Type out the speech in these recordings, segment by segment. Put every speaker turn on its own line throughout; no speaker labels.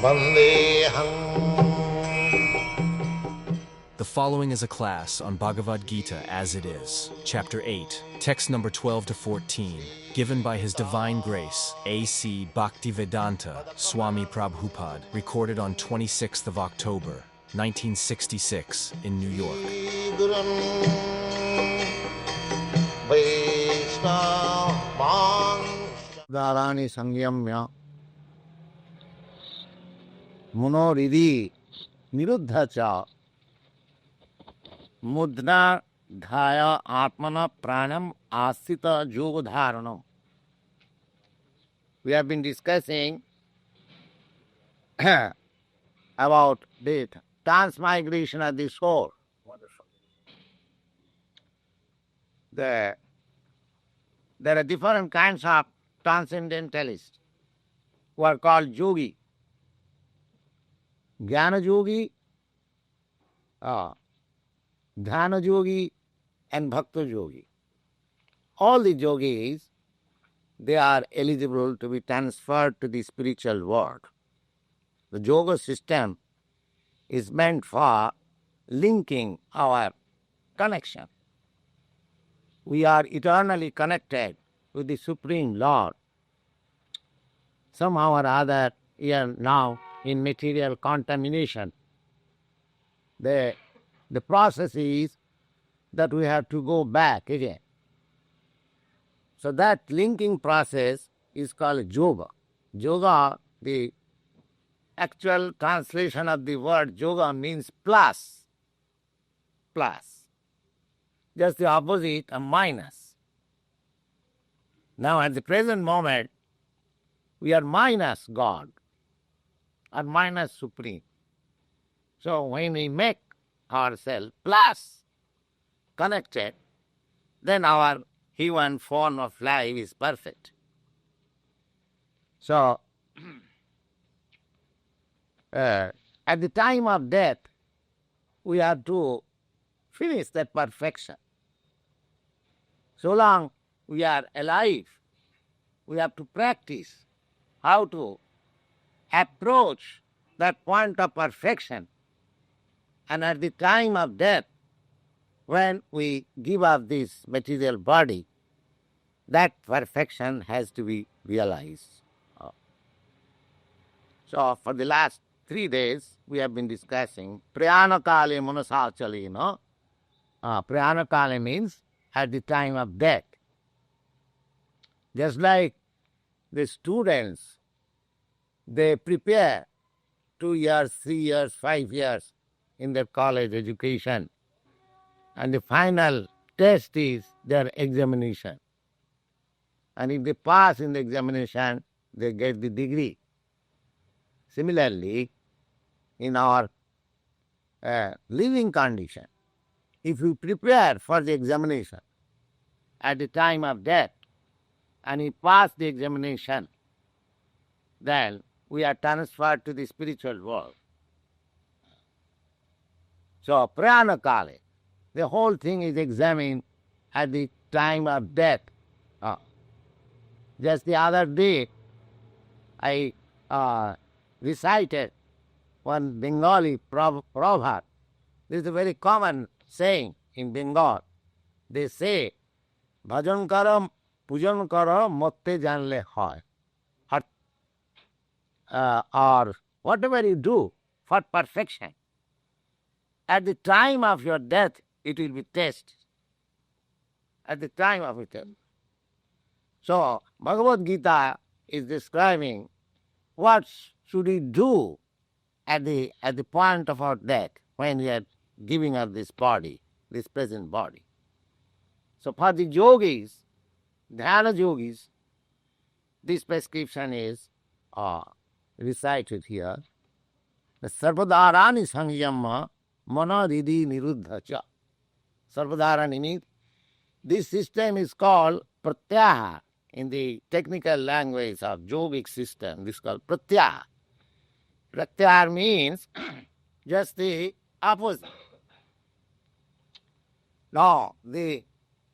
The following is a class on Bhagavad Gita as it is, Chapter 8, text number 12 to 14, given by His Divine Grace, A.C. Bhaktivedanta Swami Prabhupada, recorded on 26th of October, 1966, in New York.
Dharani sangyamya munoridi niruddha cha mudna dhaya atmana pranam asita yogadharanam. We have been discussing about the transmigration of the soul. There are different kinds of transcendentalists who are called yogi. Jnana yogi, dhyana yogi, and bhakta yogi. All the yogis, they are eligible to be transferred to the spiritual world. The yoga system is meant for linking our connection. We are eternally connected with the Supreme Lord. Somehow or other, we are now in material contamination. The process is that we have to go back again. So that linking process is called yoga. Yoga, the actual translation of the word yoga means plus. Plus. Just the opposite, a minus. Now at the present moment, we are minus God, or minus Supreme. So when we make ourselves plus connected, then our human form of life is perfect. So at the time of death, we have to finish that perfection. So long we are alive, we have to practice how to approach that point of perfection. And at the time of death, when we give up this material body, that perfection has to be realized. So for the last 3 days, we have been discussing prayana kale manasachali, no? Prayana kale means at the time of death. Just like the students, they prepare 2 years, 3 years, 5 years in their college education. And the final test is their examination. And if they pass in the examination, they get the degree. Similarly, in our living condition, if we prepare for the examination at the time of death and we pass the examination, then we are transferred to the spiritual world. So, prayana kale, the whole thing is examined at the time of death. Just the other day, I recited one Bengali proverb. This is a very common saying in Bengal. They say, bhajan karo, pujan karo, motte janle hoy. Or whatever you do for perfection, at the time of your death, it will be tested. At the time of it. So, Bhagavad Gita is describing what should we do at the point of our death when we are giving up this body, this present body. So for the yogis, dhyana yogis, this prescription is recited here. The sarvadarani sangyamma manaridi niruddha cha. Sarvadarani means this system is called pratyaha. In the technical language of yogic system, this is called pratyaha. Pratyaha means just the opposite. Now, the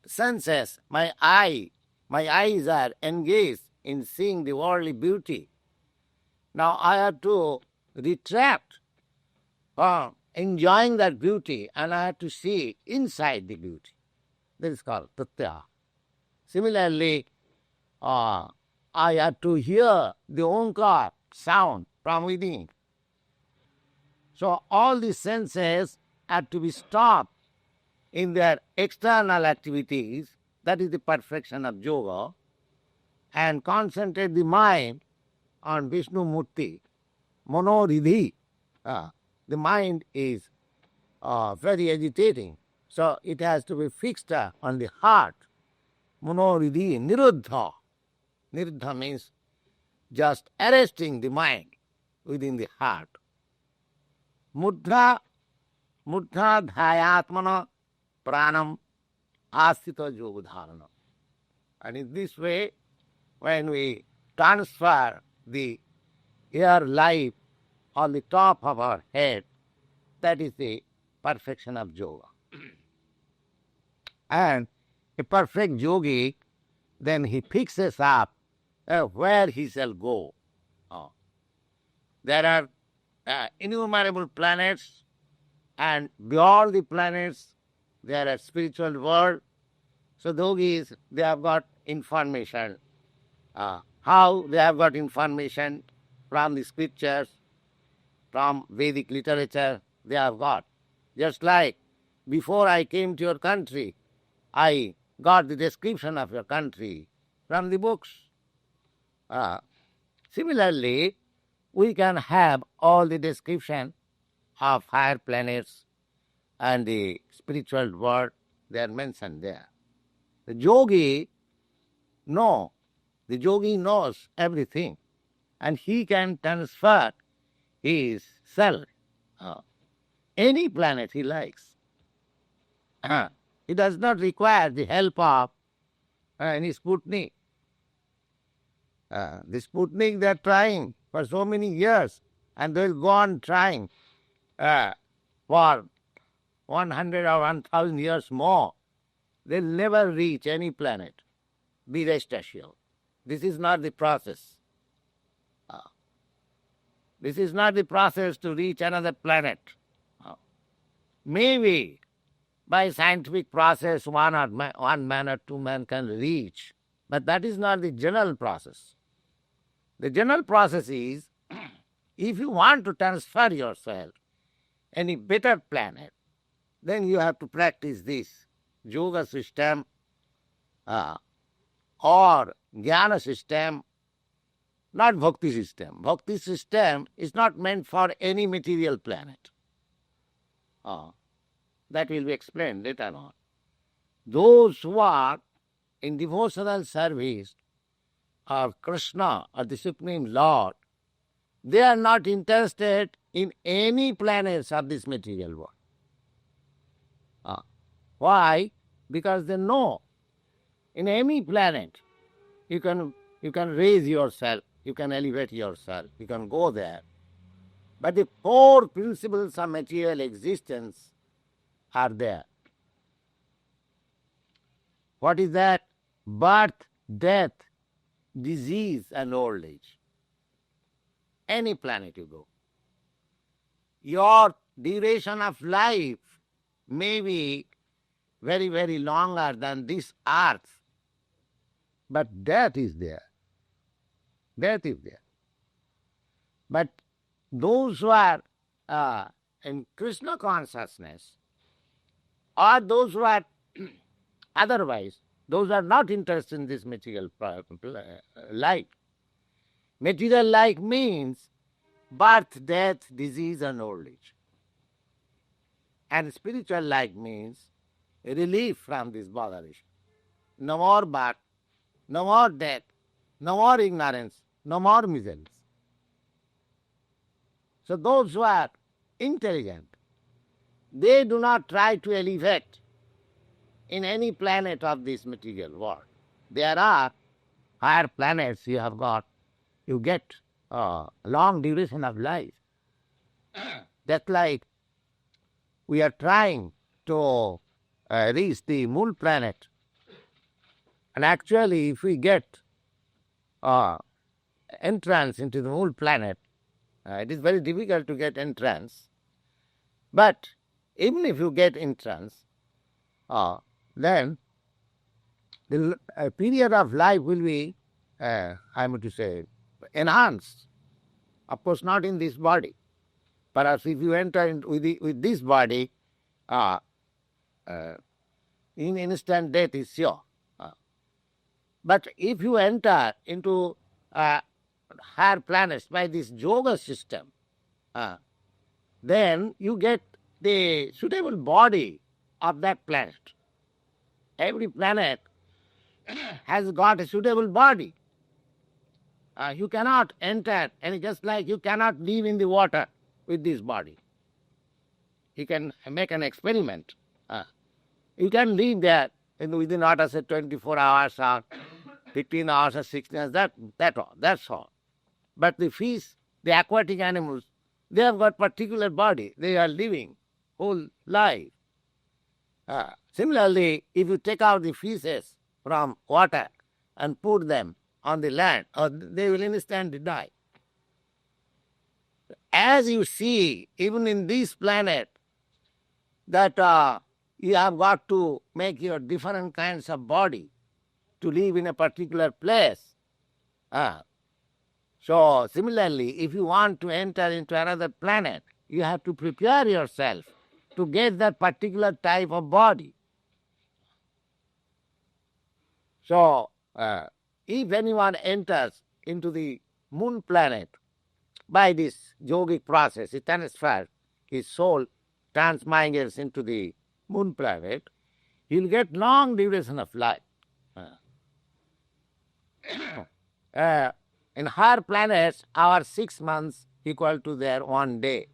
senses, my eyes are engaged in seeing the worldly beauty. Now I have to retract from enjoying that beauty, and I have to see inside the beauty. That is called tatya. Similarly, I have to hear the onkar sound from within. So all the senses have to be stopped in their external activities. That is the perfection of yoga. And concentrate the mind on Vishnu Murti, monoridhi. The mind is very agitating, so it has to be fixed on the heart. Monoridhi, niruddha. Niruddha means just arresting the mind within the heart. Mudra dhayatmana pranam asthita yogadharana. And in this way, when we transfer the air life on the top of our head, that is the perfection of yoga. And a perfect yogi, then he fixes up where he shall go. There are innumerable planets, and beyond the planets there are spiritual world. So yogis, they have got information. How they have got information from the scriptures, from Vedic literature, they have got. Just like before I came to your country, I got the description of your country from the books. Similarly, we can have all the description of higher planets and the spiritual world, they are mentioned there. The yogi knows everything, and he can transfer his self any planet he likes. He does not require the help of any Sputnik. The Sputnik, they are trying for so many years, and they will go on trying for 100 or 1,000 years more. They will never reach any planet. Be rest assured. This is not the process. This is not the process to reach another planet. Maybe by scientific process, one man or two men can reach, but that is not the general process. The general process is, if you want to transfer yourself any better planet, then you have to practice this yoga system or jnana system, not bhakti system. Bhakti system is not meant for any material planet. That will be explained later on. Those who are in devotional service of Krishna or the Supreme Lord, they are not interested in any planets of this material world. Why? Because they know in any planet you can raise yourself, you can elevate yourself, you can go there. But the four principles of material existence are there. What is that? Birth, death, disease, and old age. Any planet you go. Your duration of life may be very, very longer than this earth, but death is there. Death is there. But those who are in Krishna consciousness, or those who are otherwise, those who are not interested in this material life. Material life means birth, death, disease, and old age. And spiritual life means relief from this botheration. No more birth, no more death, no more ignorance, no more miseries. So those who are intelligent, they do not try to elevate in any planet of this material world. There are higher planets you get long duration of life. That's like we are trying to reach the moon planet. And actually, if we get entrance into the moon planet, It is very difficult to get entrance. But even if you get entrance, then the period of life will be, I am to say, enhanced. Of course, not in this body. Perhaps if you enter with this body, in instant death is sure. But if you enter into higher planets by this yoga system, then you get the suitable body of that planet. Every planet has got a suitable body. You cannot enter, and just like you cannot live in the water with this body. You can make an experiment. You can live there within not say 24 hours or 15 hours or 16 hours, that's all. But the fish, the aquatic animals, they have got particular body. They are living whole life. Similarly, if you take out the fishes from water and put them on the land, they will instantly die. As you see, even in this planet, that you have got to make your different kinds of body to live in a particular place. So similarly, if you want to enter into another planet, you have to prepare yourself to get that particular type of body. So if anyone enters into the moon planet by this yogic process, he transfers his soul, transmigrates into the moon planet, he'll get long duration of life. In higher planets, our 6 months equal to their 1 day.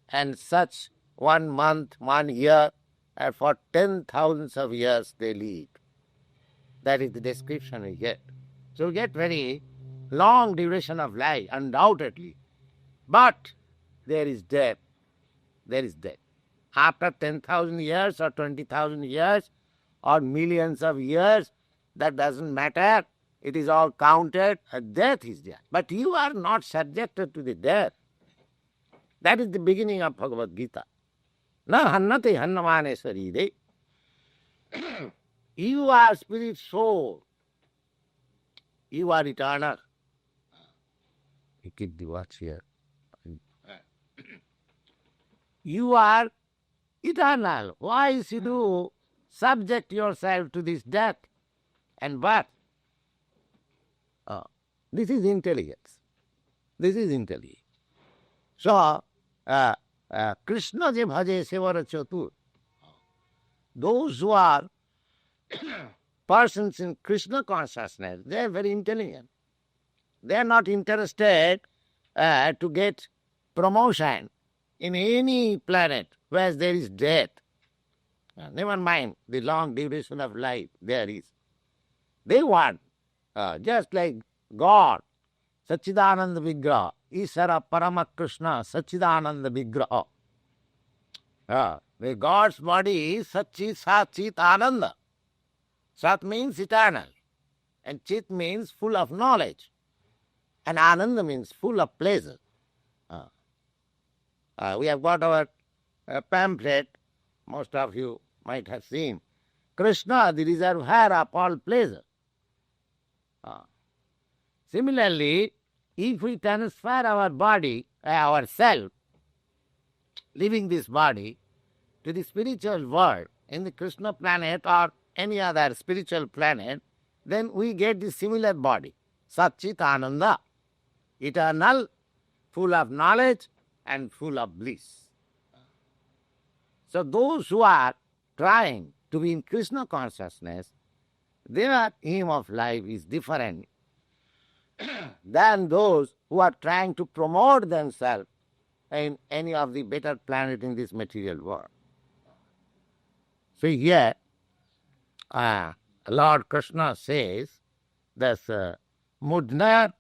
And such 1 month, 1 year, for 10,000 of years they live. That is the description we get. So we get very long duration of life, undoubtedly. But there is death. There is death. After 10,000 years or 20,000 years or millions of years, that doesn't matter. It is all counted. Death is there. But you are not subjected to the death. That is the beginning of Bhagavad Gita. Na hannate hannamane sarire. You are spirit soul. You are eternal. You keep the watch here. You are eternal. Why should you subject yourself to this death and birth? This is intelligence. This is intelligence. So, Krishna je bhaje sevara chatur. Those who are persons in Krishna consciousness, they are very intelligent. They are not interested to get promotion in any planet where there is death. Never mind the long duration of life there is. They want, just like God, Satchidananda Vigraha, Isara Parama Krishna, Satchidananda Vigraha. The God's body is Satchit Sat Chit Ananda. Sat means eternal, and Chit means full of knowledge, and Ananda means full of pleasure. We have got our pamphlet, most of you might have seen. Krishna, the reservoir of all pleasure. Similarly, if we transfer our body, ourself, leaving this body, to the spiritual world, in the Krishna planet or any other spiritual planet, then we get the similar body, Satchit Ananda, eternal, full of knowledge and full of bliss. So those who are trying to be in Krishna consciousness, their aim of life is different than those who are trying to promote themselves in any of the better planet in this material world. So here, Lord Krishna says, this Mudna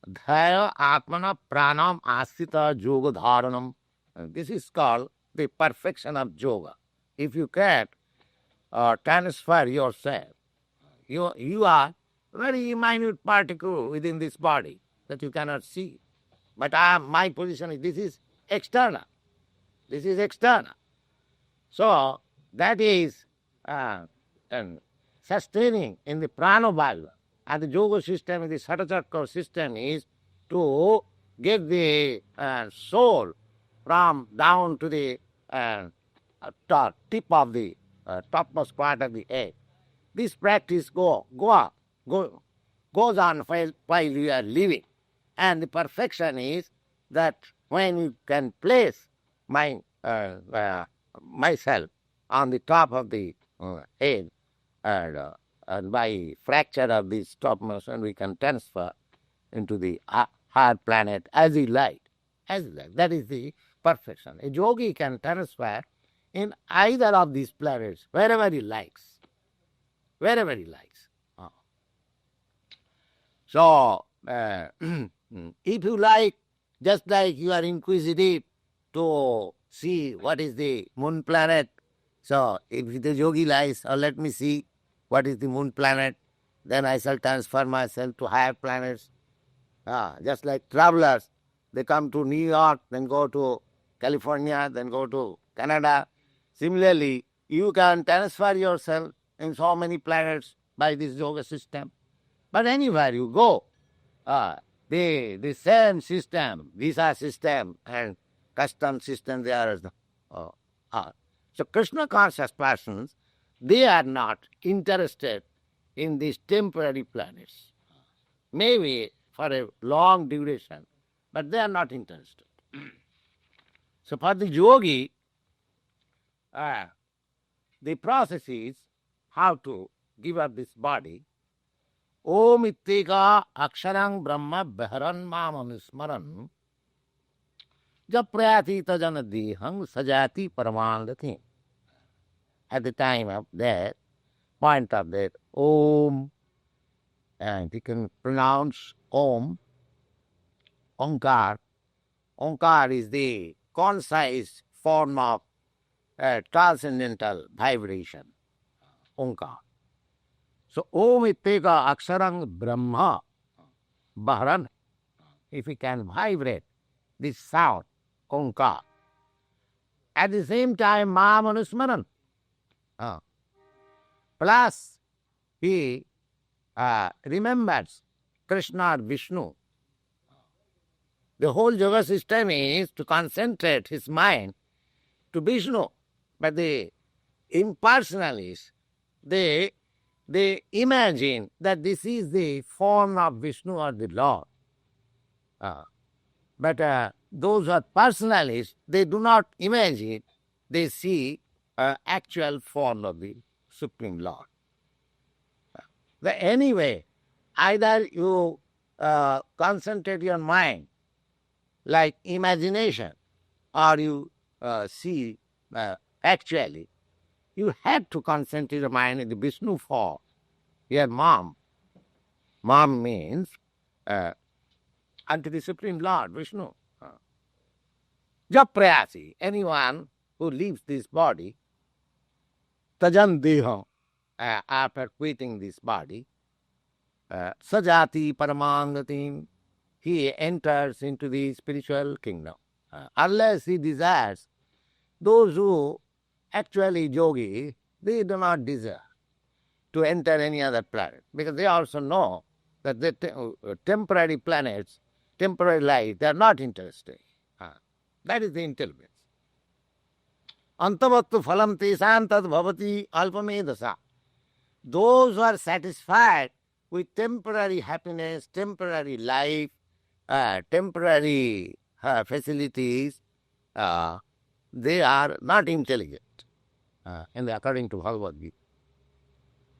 Dhaya Atmana Pranam Asita Yoga Dharanam. This is called the perfection of yoga. If you can transfer yourself, you are very minute particle within this body that you cannot see. But my position is this is external. This is external. So that is sustaining in the prana bhagava. And the yoga system, the Satachakra system is to get the soul from down to the tip of the topmost part of the egg. This practice goes on while you are living. And the perfection is that when you can place myself on the top of the egg, and by fracture of this topmost, and we can transfer into the higher planet as he like. That is the perfection. A yogi can transfer in either of these planets, wherever he likes. Wherever he likes. So, if you like, just like you are inquisitive to see what is the moon planet, so if the yogi likes, let me see what is the moon planet, then I shall transfer myself to higher planets. Just like travelers, they come to New York, then go to California, then go to Canada. Similarly, you can transfer yourself in so many planets by this yoga system. But anywhere you go, the same system, visa system and custom system, they are. So Krishna conscious persons, they are not interested in these temporary planets. Maybe for a long duration, but they are not interested. So for the yogi, the process is how to give up this body. Om itteka aksharang brahma beharan mam anusmaran japrayati tajana dehang sajati paramandati. At the time of death, point of death, Om, and you can pronounce Om, Onkar. Onkar is the concise form of transcendental vibration. Onkar. So, Om itteka aksharang brahma baharan. If we can vibrate this sound, Onkar. At the same time, Mam Anusmaran. Plus, he remembers Krishna or Vishnu. The whole yoga system is to concentrate his mind to Vishnu. But the impersonalists, they imagine that this is the form of Vishnu or the Lord. But those who are personalists, they do not imagine, they see actual form of the Supreme Lord. Anyway, either you concentrate your mind like imagination, or you see actually, you have to concentrate your mind in the Vishnu form. Your mom. Mom means unto the Supreme Lord, Vishnu. Japrayasi, anyone who leaves this body, tajan deha, after quitting this body, sajati paramangati, he enters into the spiritual kingdom. Unless he desires, those who actually yogi, they do not desire to enter any other planet, because they also know that the temporary planets, temporary life, they are not interested. That is the intelligence. Antavattu phalam tesam tad bhavati alpamedasa. Those who are satisfied with temporary happiness, temporary life, temporary facilities, they are not intelligent. According to Bhagavad Gita,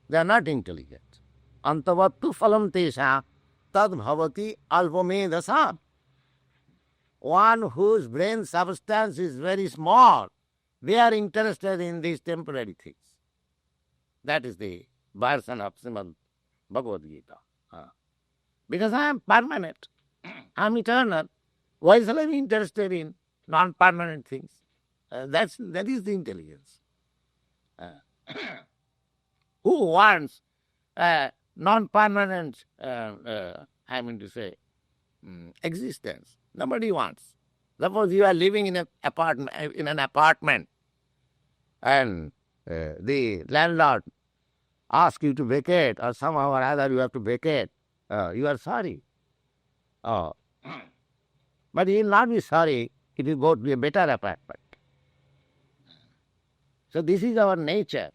they are not intelligent. Antavattu phalam tesam tad bhavati alpamedasa. One whose brain substance is very small, they are interested in these temporary things. That is the version of Srimad Bhagavad Gita. Because I am permanent, I am eternal. Why shall I be interested in non-permanent things? That is the intelligence. Who wants non-permanent, I mean to say, existence. Nobody wants. Suppose you are living in an apartment, and the landlord asks you to vacate, or somehow or other you have to vacate. You are sorry. Oh. But he will not be sorry. It will go to a better apartment. So this is our nature,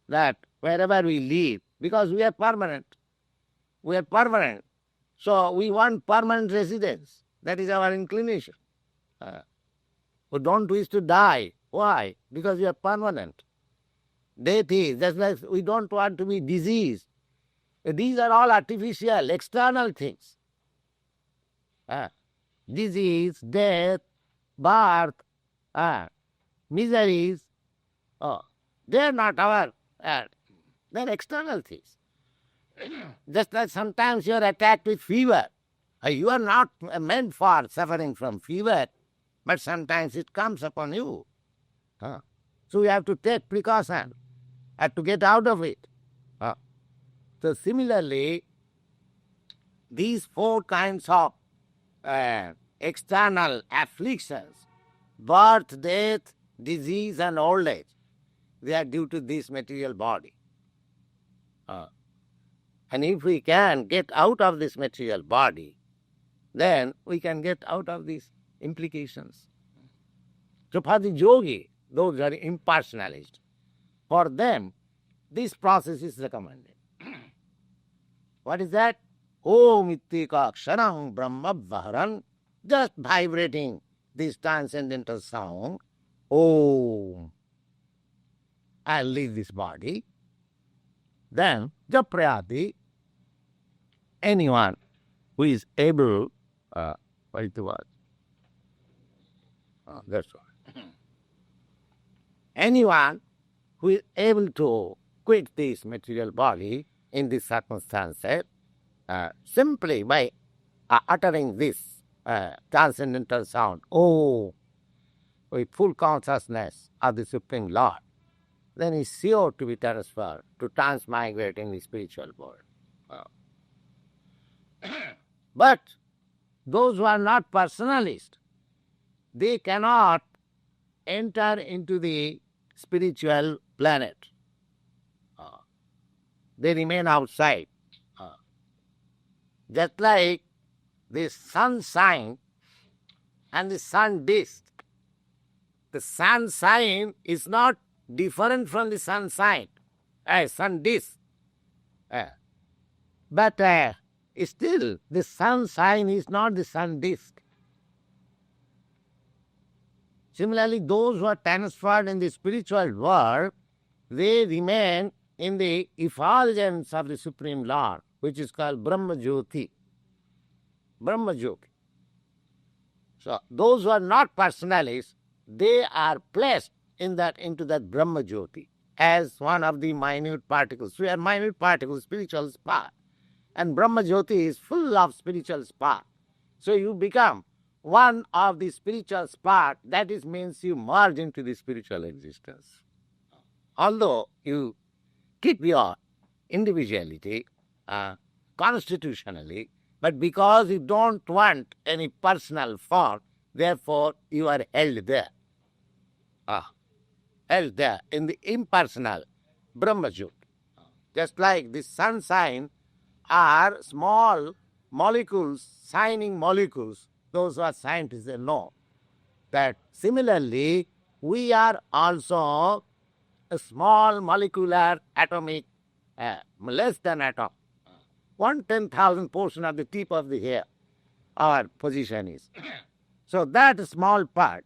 that wherever we live, because we are permanent. We are permanent. So we want permanent residence. That is our inclination. We don't wish to die. Why? Because we are permanent. Death is, that's why we don't want to be diseased. These are all artificial, external things. Disease, death, birth, miseries, they are not our, they are external things. Just like sometimes you are attacked with fever. You are not meant for suffering from fever, but sometimes it comes upon you. So you have to take precaution and to get out of it. So similarly, these four kinds of external afflictions, birth, death, disease and old age, they are due to this material body. And if we can get out of this material body, then we can get out of these implications. So for the yogi, those are impersonalists, for them, this process is recommended. What is that? Om ittika ksharam brahma vaharan, just vibrating this transcendental sound. Om. I'll leave this body. Then, japrayati, anyone who is able, what is the word? That's all. Anyone who is able to quit this material body in this circumstances, simply by uttering this transcendental sound, oh, with full consciousness of the Supreme Lord, then is sure to be transferred, to transmigrate in the spiritual world. But those who are not personalists, they cannot enter into the spiritual planet. They remain outside. Just like the sunshine and the sun disk. The sunshine is not different from the sunshine, sun disk. But still, the sunshine is not the sun disk. Similarly, those who are transferred in the spiritual world, they remain in the effulgence of the Supreme Lord, which is called Brahma Jyoti. Brahma Jyoti. So, those who are not personalists, they are placed into that Brahma Jyoti as one of the minute particles. We are minute particles, spiritual spark. And Brahma Jyoti is full of spiritual spark. So you become one of the spiritual spark. That is, means you merge into the spiritual existence. Although you keep your individuality constitutionally, but because you don't want any personal form, therefore you are held there. Held there in the impersonal Brahma Jyoti. Just like the sunshine are small molecules, shining molecules. Those who are scientists, they know that similarly we are also a small molecular atomic, less than atom. 1/10,000 portion of the tip of the hair, our position is. So that small part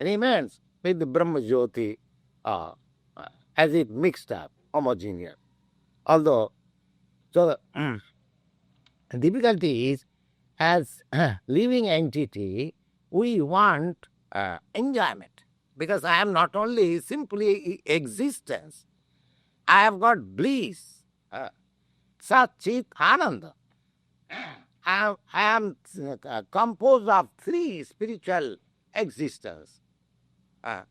remains with the Brahma Jyoti as it mixed up, homogeneous. Although, so the difficulty is, as living entity, we want enjoyment. Because I am not only simply existence, I have got bliss, Sat-Chit Ananda. I am composed of three spiritual existence. I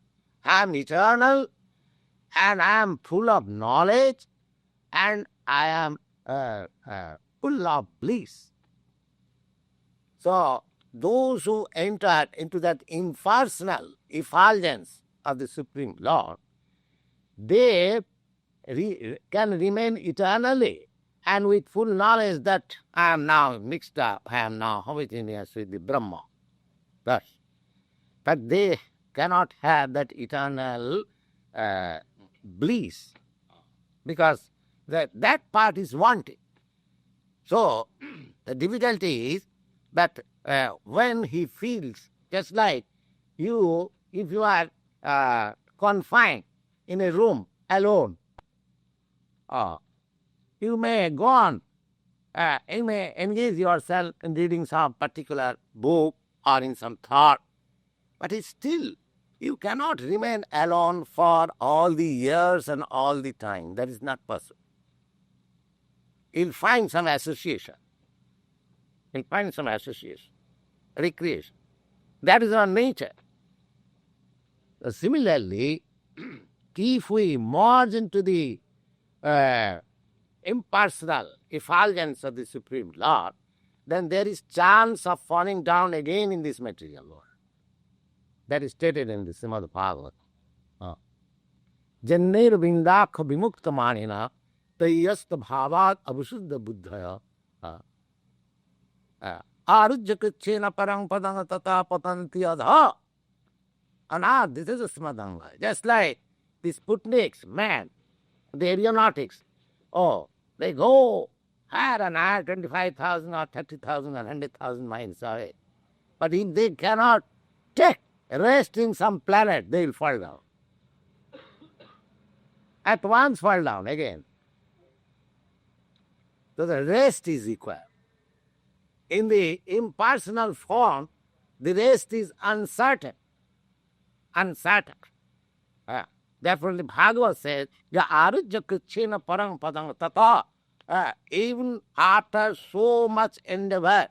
am eternal, and I am full of knowledge, and I am full of bliss. So, those who enter into that impersonal effulgence of the Supreme Lord, they can remain eternally and with full knowledge that I am now mixed up, I am now homogeneous with the Brahma. Thus, but they cannot have that eternal bliss because that part is wanting. So, the difficulty is that when he feels, just like you, if you are confined in a room alone, you may go on, you may engage yourself in reading some particular book or in some thought, but it's still, you cannot remain alone for all the years and all the time. That is not possible. You'll find some association. You'll find some association, recreation. That is our nature. Similarly, if we merge into the impersonal effulgence of the Supreme Lord, then there is chance of falling down again in this material world. That is stated in the Srimad Bhagavad. Janner vindakha vimukta manina tayyasta bhavat abhusuddha buddhaya arujya krichena parang padanga tata patanti adha. Anad, this is a smadanga. Just like the Sputniks, man, the aeronautics, they go higher and higher, 25,000 or 30,000 or 100,000 miles away. But if they cannot take rest in some planet, they will fall down. At once fall down again. So the rest is required. In the impersonal form, the rest is uncertain. Uncertain. Therefore, the Bhagavad says, Ya arujya krichena parang padang tata. Even after so much endeavor,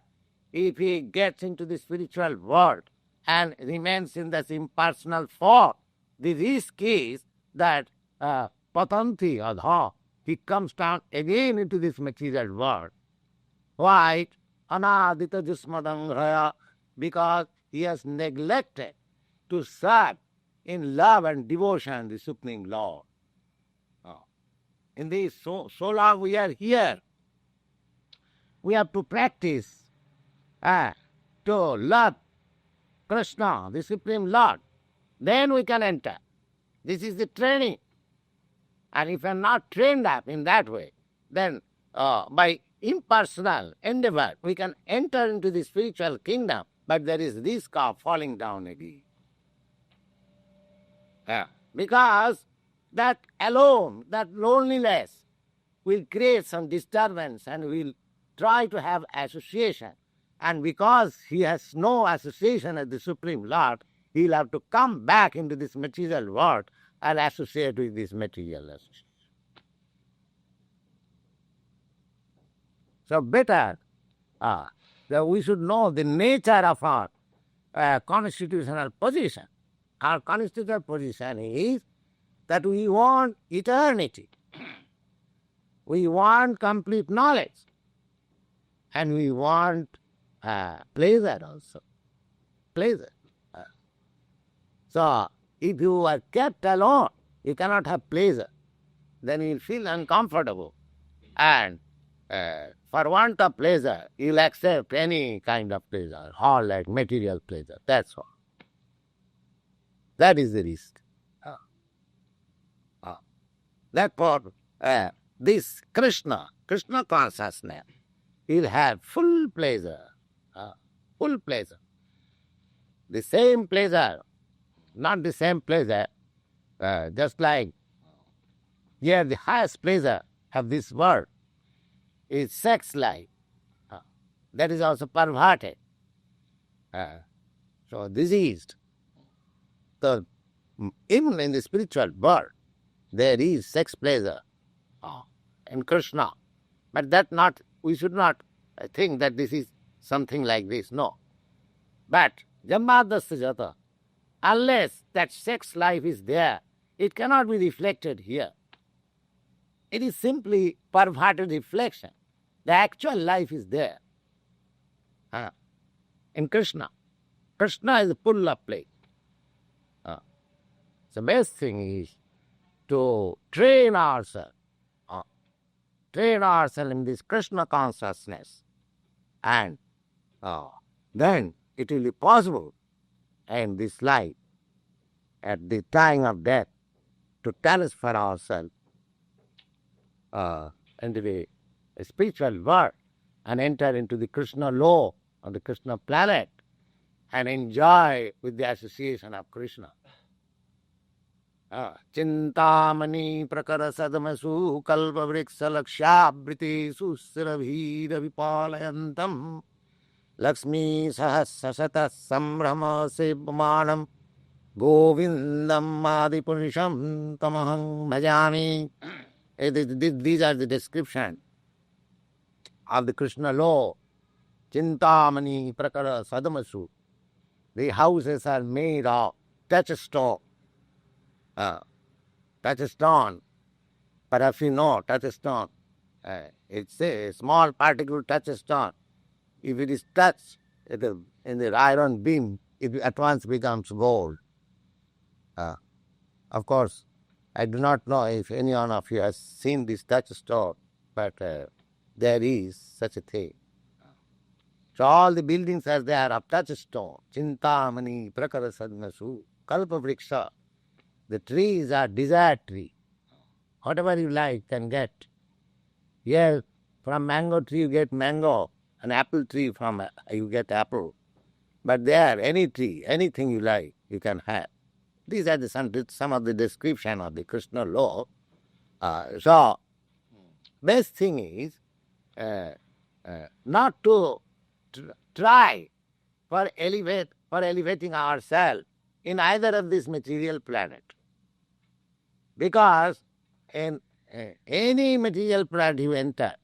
if he gets into the spiritual world and remains in this impersonal form, the risk is that patanti adha, he comes down again into this material world. Why? Anadita jusmadangraya, because he has neglected to serve in love and devotion the Supreme Lord. In this, so long we are here, we have to practice to love Krishna, the Supreme Lord. Then we can enter. This is the training. And if you are not trained up in that way, then by impersonal endeavor, we can enter into the spiritual kingdom, but there is risk of falling down again. Because that alone, that loneliness will create some disturbance and will try to have association. And because he has no association as the Supreme Lord, he will have to come back into this material world and associate with this material association. So better that we should know the nature of our constitutional position. Our constitutional position is that we want eternity. We want complete knowledge. And we want pleasure also. Pleasure. So, if you are kept alone, you cannot have pleasure. Then you will feel uncomfortable. And for want of pleasure, you will accept any kind of pleasure, all like material pleasure. That's all. That is the risk. Therefore, this Krishna consciousness, will have full pleasure. Full pleasure. The same pleasure, not the same pleasure, just like here the highest pleasure of this world is sex life. That is also perverted. So diseased. So even in the spiritual world, there is sex pleasure in Krishna. But that not, we should not think that this is something like this. No. But Jammadasya jata, unless that sex life is there, it cannot be reflected here. It is simply perverted reflection. The actual life is there. in Krishna. Krishna is full of play. The best thing is to train ourselves in this Krishna consciousness, and then it will be possible in this life, at the time of death, to transfer ourselves into the spiritual world and enter into the Krishna law on the Krishna planet and enjoy with the association of Krishna. Chintamani prakara sadamasu kalpa vriksha lakshabriti susravhira vipalayantam Lakshmi sahasasata sambrahma sebhamanam govindam adipurusham tamaham bhajami. These are the description of the Krishna law. Chintamani prakara sadamasu. The houses are made of touchstone. Touchstone. Perhaps you know touchstone. It's a small particle touchstone. If it is touched in the iron beam, it at once becomes gold. Of course, I do not know if any one of you has seen this touchstone, but there is such a thing. So all the buildings are there of touchstone. Chintamani prakara sadmasu kalpa vriksha. The trees are desire tree. Whatever you like can get. Here, from mango tree you get mango. An apple tree from you get apple. But there, any tree, anything you like, you can have. These are some of the description of the Krishna law. So, best thing is not to try for elevating ourselves in either of this material planet. Because in any material planet you enter,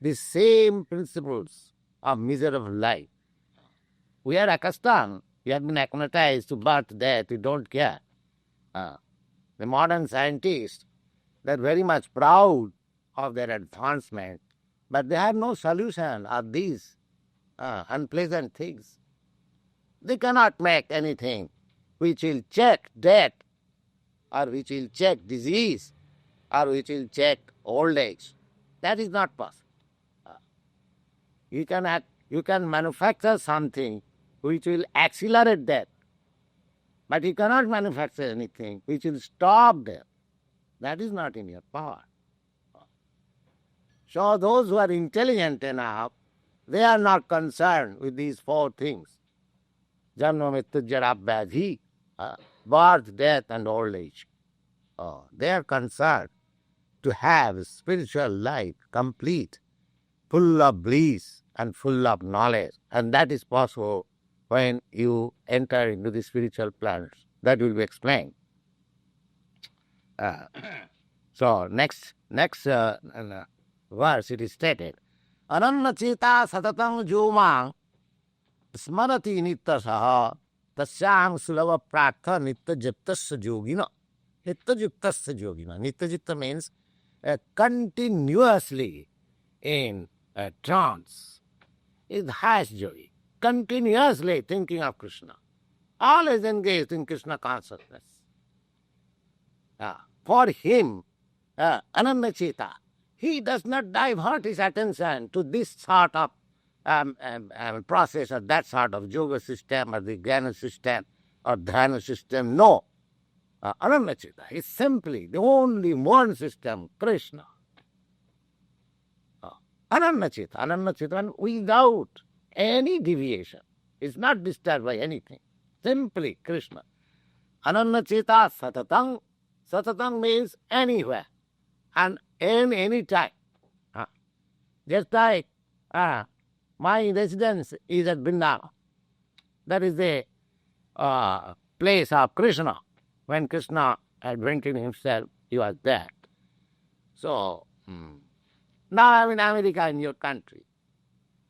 the same principles of misery of life. We are accustomed, we have been acclimatized to birth, death, we don't care. The modern scientists, they are very much proud of their advancement, but they have no solution of these unpleasant things. They cannot make anything which will check death, or which will check disease, or which will check old age. That is not possible. You can manufacture something which will accelerate death, but you cannot manufacture anything which will stop death. That is not in your power. So those who are intelligent enough, they are not concerned with these four things. Janma mrityu jara vyadhi, birth, death and old age. They are concerned to have spiritual life complete, full of bliss and full of knowledge. And that is possible when you enter into the spiritual planets. That will be explained. So next verse it is stated, Anannachita satatam jumang smarati nityasaha tasyang sulava prakha nityajiptasya yogina. Nityajiptasya yogina. Nityajipta means continuously in a trance. It has joy. Continuously thinking of Krishna. Always engaged in Krishna consciousness. For him, Anannachita, he does not divert his attention to this sort of process or that sort of yoga system or the jnana system or dhyana system. No. Anannachita is simply the only one system, Krishna. Anannachita, without any deviation. It's not disturbed by anything. Simply Krishna. Anannachita satatang. Satatang means anywhere and in any time. Just like my residence is at Vrindavan. That is the place of Krishna. When Krishna adventured himself, he was there. So, now I'm in America, in your country.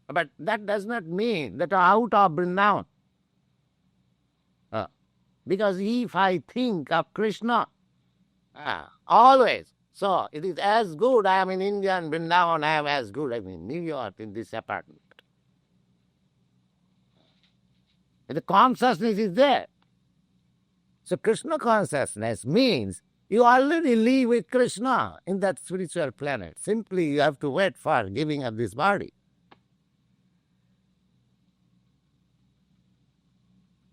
But that does not mean that I'm out of Vrindavan. Because if I think of Krishna, always, so it is as good I am in India and Vrindavan, I am as good I am in New York in this apartment. The consciousness is there. So Krishna consciousness means you already live with Krishna in that spiritual planet. Simply you have to wait for giving up this body.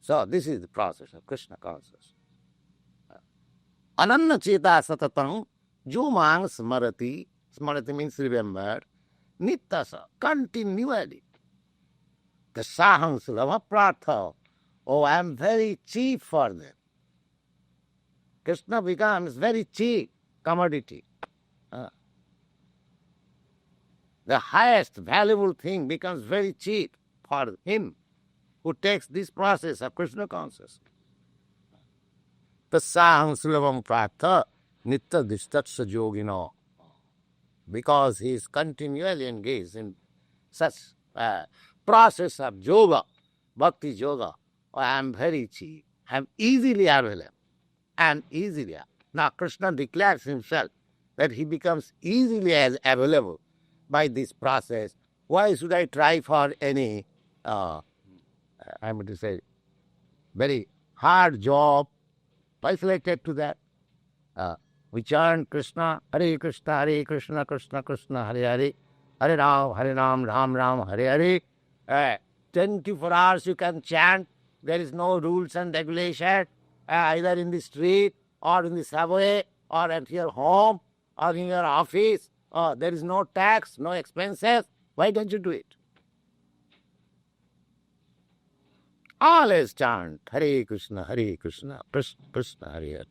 So this is the process of Krishna consciousness. Ananya cheta satatam jumang smarati. Smarati means remember. Nittasa, continually. The sahang sulama pratha. Oh, I am very cheap for them. Krishna becomes very cheap commodity. The highest valuable thing becomes very cheap for him who takes this process of Krishna consciousness. Tasaham sulavam pratha nitta distatsa yogino. Because he is continually engaged in such process of yoga, bhakti-yoga. Oh, I am very cheap. I am easily available. And easily. Now Krishna declares himself that he becomes easily as available by this process. Why should I try for any, I'm going to say, very hard job isolated to that? We chant Krishna, Hare Krishna, Krishna Krishna, Hare Hare, Hare Ram, Ram Ram, Hare Hare. 24 hours you can chant. There is no rules and regulation, either in the street or in the subway or at your home or in your office. There is no tax, no expenses. Why don't you do it? Always chant Hare Krishna, Krishna Krishna, Hare Hare,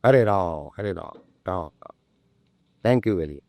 Hare Ram, Ram Ram. Thank you very much.